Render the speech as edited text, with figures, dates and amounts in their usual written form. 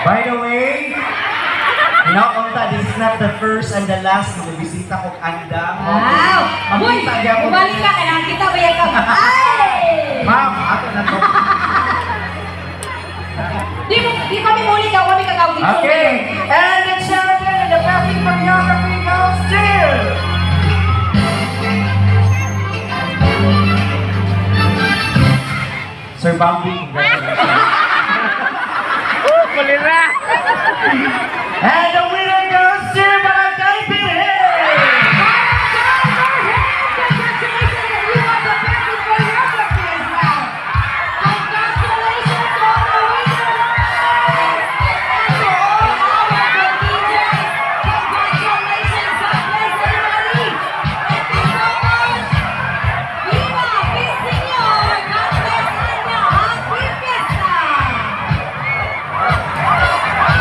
By the way, this is not the first and the last na bisita ko andam. Wow! Uy! Makita niya mo. Bumalik ka, kailangan kita ba yan ka? Ay! Ma'am, ato na to. Di kami muli ka, kami kagawin. Okay, and the champion in the Perfect Choreography goes to... Sir Bambi, congratulations. Kulira! And the winner